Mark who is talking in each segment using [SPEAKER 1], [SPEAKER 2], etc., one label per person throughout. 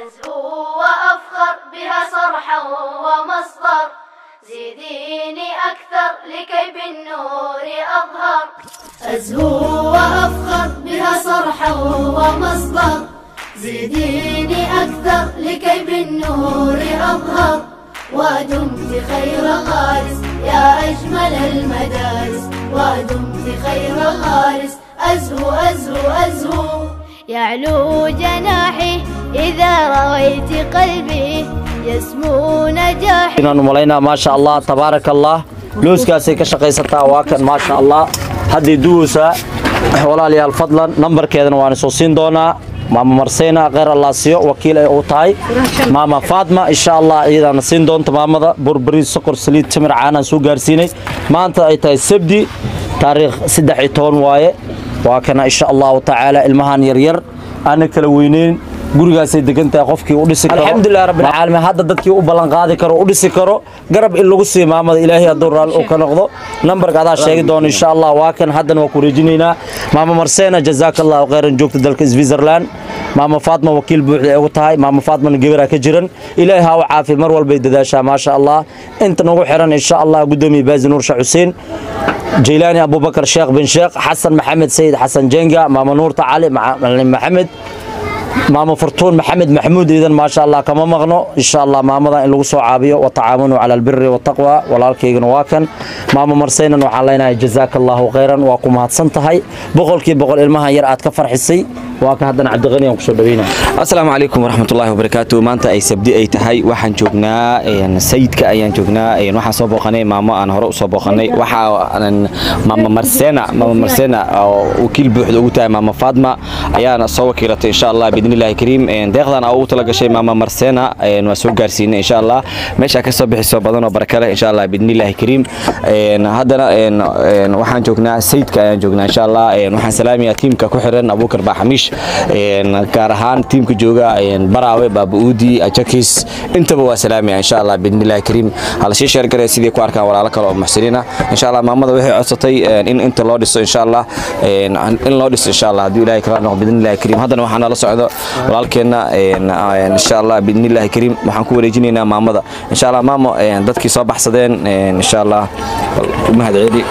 [SPEAKER 1] أزهو وأفخر بها صرحا ومصدر زيديني أكثر لكي بالنور أظهر أزهو وأفخر بها صرحا ومصدر زيديني أكثر لكي بالنور أظهر ودمت خير غارس يا أجمل المدارس ودمت خير غارس أزهو أزهو أزهو يعلو جناحي إذا رويت قلبي يسمو نجاحي
[SPEAKER 2] إننا ملينا ما شاء الله تبارك الله لوس كاسي كشقيستا واكن ما شاء الله هدي دوسا ولا لي الفضل نمبر كذا وانا سوسين دونا ماما مرسينا غير الله سيو وكيل أوتاي ماما فاطمة إن شاء الله إذا نسين دون تمام هذا بربري سكر سليد تمر عانا سو جارسيني ما أنت أيتاي سبدي تاريخ 16 واي وكان إن شاء الله تعالى المهان يرير أنا كلوينين gurigaasay degantahay qofkii u dhisi karo alxamdulillaah rabbil caalamiin hadda dadkii u balan qaadi karo u dhisi karo garab in lagu sii maamada ilaahay hadduu raal uu ka noqdo nambarka adaa sheegi doono insha Allah waa kan haddana waa ku reejinaynaa maama Marseena jazaakallahu khayran joogta dalka Switzerland maama Faatma wakiil buuxda ay ugu tahay maama Faatma gabar ka jiran ilaahay ha u caafi mar walba ay dadaashaa ma sha Allah inta nagu xiran insha Allah gudoomiye Baazi Nuur Sheekh Xuseen جيلاني أبو بكر شيخ بن شيخ حسن محمد سيد حسن جنجا ماما نور تعالي محمد ماما فرتون محمد محمود إذا ما شاء الله كما مغنو إن شاء الله ماما إن لغسوا عابية وتعاونوا على البر والتقوى ولكن واكن ماما مرسينا وحالينا جزاك الله خيرا وقوم هاتسنتهاي بقول كي بقول المها يرأت كفر حسي واكن هذا عبد الغني وكسر بينا.
[SPEAKER 3] السلام عليكم ورحمة الله وبركاته ما أنت أي سبدي أي تهاي وحن جوجنا يعني سيد كأيان جوجنا يعني وحن صباحنا ماما أنا هرق صباحنا وحن ماما مرسينا وكيل بوحد وقتها ماما فاطمة أيانا صوّا كيرت إن شاء الله بإذن الله الكريم داخلنا أو تلاقي شيء ماما مرسينا وسوق جارسين إن شاء الله مش أكسب حساب بدنا وبركة إن شاء الله بإذن الله الكريم هذا وحن جوجنا سيد كأيان جوجنا إن شاء الله وحن سلامي تيم ككحرن أبو كربا حميش كارهان تيم كجوجا براوي بابودي أجاكيس أنت بوا سلامي إن شاء الله بإذن الله الكريم على شيء شركة سيدي كواركا ولا على كلام محسنين إن شاء الله ماما ذوي عصتي إن أنت لودس إن شاء الله إن لودس إن شاء الله دي الله كرام بإذن الله الكريم هذا وحنا على صعدة ولكن إن شاء الله بإذن الله الكريم وحنكون رجينا ماما ذا إن شاء الله ماما ضدك صباح صدين إن شاء الله مهد عيدي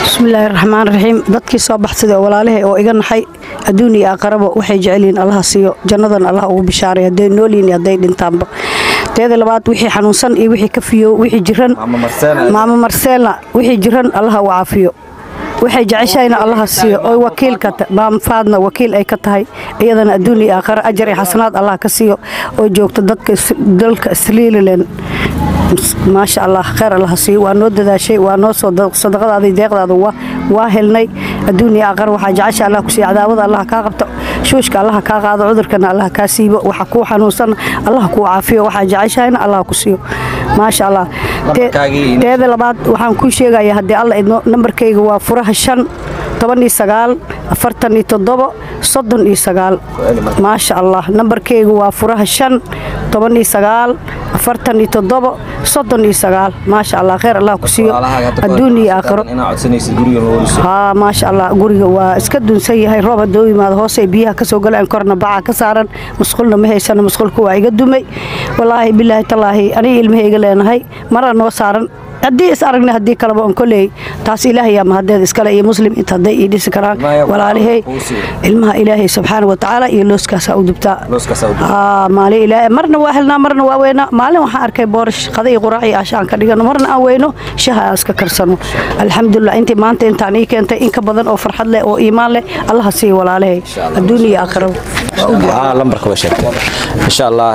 [SPEAKER 4] بسم الله الرحمن الرحيم ضدك صباح صدين ولا له وإجن حي الدنيا أقرب وحي جعلين الله سيو جنة الله وبشارة دين نولين يدين دنتام تهذا الوقت وحي حنوسن إيه وحي كفيو وحي جرن ماما مرسينا وحي جرن الله وعافيو waxay jeceshayna Allah siiyo oo wakiilka maam faadna wakiil ay ka tahay iyadana adduunyo aakhir ajar iyo xasanaad Allah ka siiyo oo joogto dadka dalka Sliilan ما شاء الله خير الله سي ونود ذا شيء ونوص صدق هذه دقيقة هذا واهلني الدنيا آخر وحاجة عاش الله كسي عذاب الله كاقبت شوش الله كاقاد عذر كنا الله كاسيب وحكوا حنوصن الله كوا عافية وحاجة عاش هنا الله كسي ما شاء الله هذا لبعض وحن كل شيء جاي هدي الله إنه نمبر كي هو فرح الشن طبني سجال فرتني تضبط صدني سجال ما شاء الله نمبر كي هو فرح الشن طبني سجال فرتني تضبط صدني سجال ما شاء الله خير الله كسيو الدنيا آخر ما شاء الله قري واسكدون سيء هاي رابع دوي ما هو سيء بيها كسو قال إن كرنا باع كسارا مسخولنا مهي سنة مسخول كوا يقدمي والله بالله تالله أنا المهي قال هاي مرة نوصارا هدي أسألنا هدي كلام كله تاس إلهي يا مهدي إسكال أي مسلم يتهدي يدي سكران ولا عليه علمها إلهي سبحانه وتعالى يلوس كسعود بتاع مالي إلهي مرنا واهلنا مرنا ووينا مالي وحارك بورش قضية قراعي عشان كذا مرنا أوينه شها أسك كرسنو الحمد لله أنت ما أنت عنيك أنت إنك بدن أو فرحة له أو إيمان له الله سي ولا عليه الدنيا آخره
[SPEAKER 3] لمبرك وشركة إن شاء الله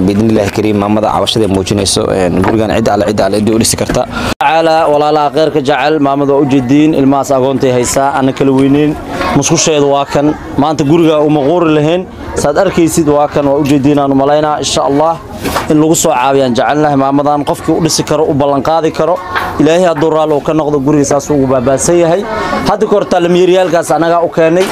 [SPEAKER 3] بإذن الله الكريم ما مضى عوشة موجودة سو نقول جان عدة على دول سكرتا
[SPEAKER 2] تعالى ولا لا غيرك جعل ما مضى وجدين الماس أقونتي هيسا أنا كلوينين مسخوش شيء واكن ما أنت جورجا ومغور لهن صاد أركيسيد واكن وجدين أنا ملاينا إن شاء الله إن لقصوا عابيان جعلنا ما مضى نقفك ولسكر وبلنقاذي كرو إلهي الدور لو كان نقض جورجا ساسو وبابسيه هاي هذا كرت الميريال كاس أنا أوكاني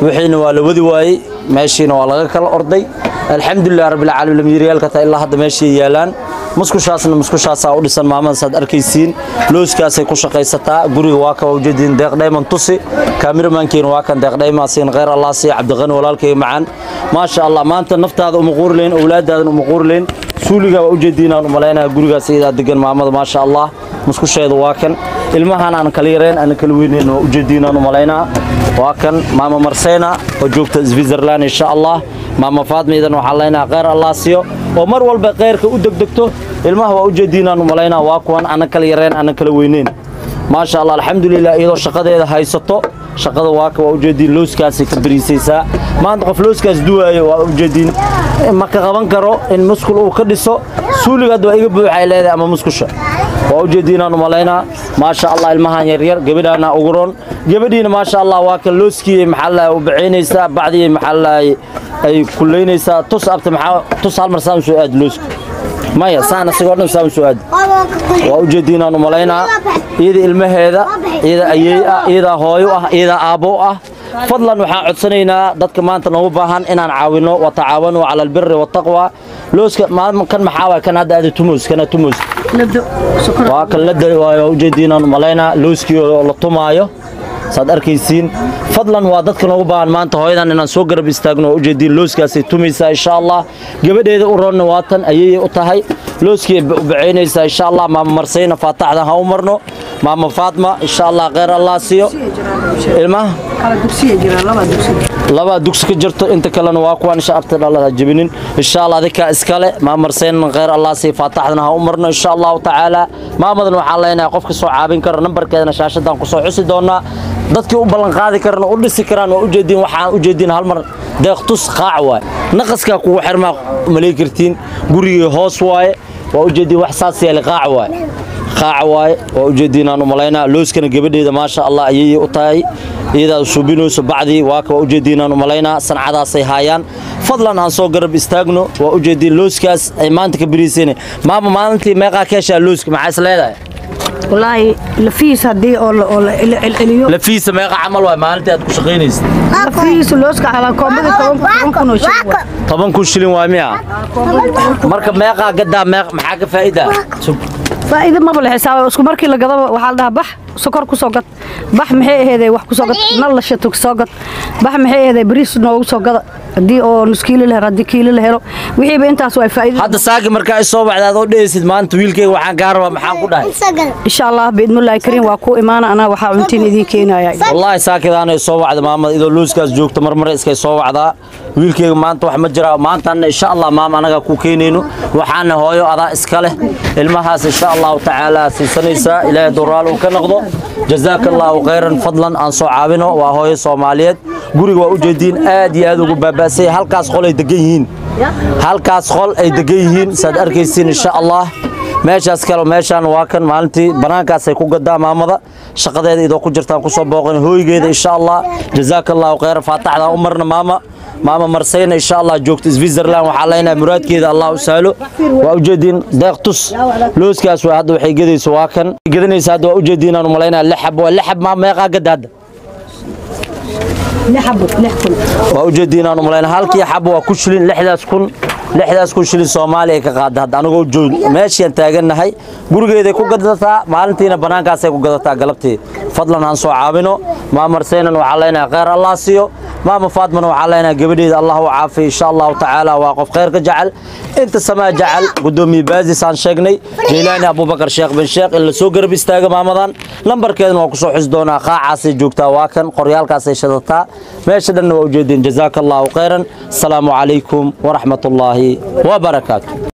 [SPEAKER 2] وحين ولا ودي واي ماشيين ولا كلا أرضي الحمد لله رب العالمين الميريال كتا إلا هذا ماشي يالان muskushaasna muskushaasaa u dhisan maamada saad arkaysiin looskaasay ku shaqaysataa guriga waa ka ujeediin deeq dhayman tusi kaamiramankiina waa kan deeq dhaymaasiin khayr allah siiya cabdiqani walaalkay macaan maasha allah maanta naftaada uma quurleen awlaadaadana uma quurleen suuliga waa ujeediinaan u malaynaya gurigaas iyadaa degan maamada maasha allah muskusheeda waa kan ilmahan aan kala yareen aan kala weynayn waa ujeediinaan u malaynaa waa kan maama Marseena oo joogta Switzerland insha Allah maama Faadmiidan waxa leynaa khayr Allah siiyo oo mar walba khayrka u degdegto ilmaha waa ujeediinaan u malaynaa waa kuwan aan kala yareen aan kala weynayn maasha Allah alxamdulillah iyadoo shaqadeeda haysato shaqada waa ka ujeediin looskaasi ka bariisaysaa maanta qof looskaas duwaayo waa ujeediin ma ka qaban karo in muskul uu ka dhiso suuliga waa iga buuxay leedahay ama muskusha waa ujeediinaan u malaynaa maasha Allah ilmahan yar yar gabadhaana ugu roon gabadhiina maasha Allah waa ka looskii maxalla u bicinaysaa bacdii maxalla ay kuleynaysaa tus abta maxaa tus hal mar saan soo aad looska maya saana sigoodhan saan soo aad waa ujeediinaan u malaynaa iyada ilmaheeda iyada ayay ah iyada hooyo ah iyada aabo ah fadlan waxaan codsanaynaa dadka maanta noogu baahan inaan caawino wa tacaawano cala albirri wattaqwa looska kan maxaa waa kan hadda aad tumus kana tumus waa kan la waa ujeediinaan u malaynaa looskii la tumaayo saad arkaysiin fadlan waa dadka noogu baahan maanta hooyadan inaan soo garab istaagno ujeediin looskaasay tumaysaa insha Allah gabadheeda u roonna waatan ayay u tahay looskii u bicinaysaa insha Allah maama Marseena faataxda ha u marno maama Faatma insha Allah khayr Allah siiyo ilmaha kala dugsiga jira laba dugsi ka jirto inta kalena waa kuwan insha Allah dhalada jibinin insha Allah dadka iskale maama Marseena khayr Allah siiyo faataxdana ha u marno insha Allah taala maamadan waxa leenahay qofka soo caabin karo nambarkeedana shaashadan ku soo xusi doonaa dadkii u ballan qaadi karaan oo u dhisi karaan oo ujeedin waxaan ujeedin hal mar deeqtus qaac waay naqaska kugu xirmaa maleekartiin guriga hoos waaye waa ujeedin wax saas yeelay qaac waay waa ujeedinaan u malaynaa looskana gabadheeda maasha Allah ayay u tahay iyada suubinayso bacdi waa ka ujeedinaan u malaynaa sancadaasay haayaan fadlan aan soo garab istaagno waa ujeedin looskaas ay maanta ka bariiseen maama maalintii meeqa keesha looska maxay isleedahay
[SPEAKER 4] والله لفيس هدي أو
[SPEAKER 2] لفيس ما يقع عمل واي ما أنت أتكون شقينيس
[SPEAKER 4] لفيس لوسك على كومبي طبعا شلين
[SPEAKER 2] طبعا كل شلين وامية مركب ما يقع قدام ما حاجة فائدة
[SPEAKER 4] فائدة ما بالحساب اسكو مركي لقضا وحال ده بح سكر كسوقت بح محي هذا وح كسوقت نلا شتو كسوقت بح محي هذا بريس نو كسوقت دي أو نسكيل له ردي كيل له وحي بنت أسوأ فائدة
[SPEAKER 2] هذا ساق مركز الصوب على ذو ديس ما أنت ويل كي وحان قارب محان كده
[SPEAKER 4] إن شاء الله بإذن الله الكريم وأكو إيمان أنا وحاونتني ذي كينا يا
[SPEAKER 2] والله ساكت أنا الصوب على ماما إذا لوز كاس جوك تمرمر إسكي صوب على ويل كي ما أنت وحمد جرا ما أنت إن شاء الله ماما أنا كوكينينو وحنا هايو على إسكاله المهاس إن شاء الله تعالى سنسا إلى دورال وكنقضو جزاك الله خيرا فضلا عن صعابنا وهاي صوماليات guriga waa u jeedin aad iyo aad ugu baabaasay halkaas qol ay degan yihiin saad arkaysiin insha Allah meeshaas kale meeshan waa kan maalintii banaankaas ay ku gadaa maamada shaqadeeda idoo ku jirtaan ku soo booqan hooygeeda insha Allah jazaakallahu khayran faataxda umarna maama Marseena insha Allah joogto Switzerland waxa leenahay muraadkeeda Allah u saalo waa u jeedin deeqtus looskaas waa hadda waxay gadayso waa kan gadanaysa hadda waa u jeedin aanu maleynaa laxab ma meeqa gadaada
[SPEAKER 4] لحكم
[SPEAKER 2] وأوجدين أنا ملانا هالكي حبوا كشلين لحداس كل شيء Soomaali ka qaad had anagu joog meeshan taaganahay gurigeeda ku gadata maalintiina banaankaas ay ku gadataa galabtii fadlan aan soo caawino maama Marseena waxa leenahay khayr Allah siiyo maama Faatma waxa leenahay gabadheeda Allah u caafiyo insha Allah taala waa qof khayr ka jecel inta samaa jecel gudoomiye baazis aan sheegnay Jeylaani Abubakar Sheekh bin Sheekh in la soo garab istaaga maamadan lambarkeedana waa ku soo xus doonaa qaacaas ay joogtaa waa kan qoryaalkaas ay shadataa meesha dhan waa u jeedin jazaakallahu khayran assalamu alaykum wa rahmatullahi wa barakatuh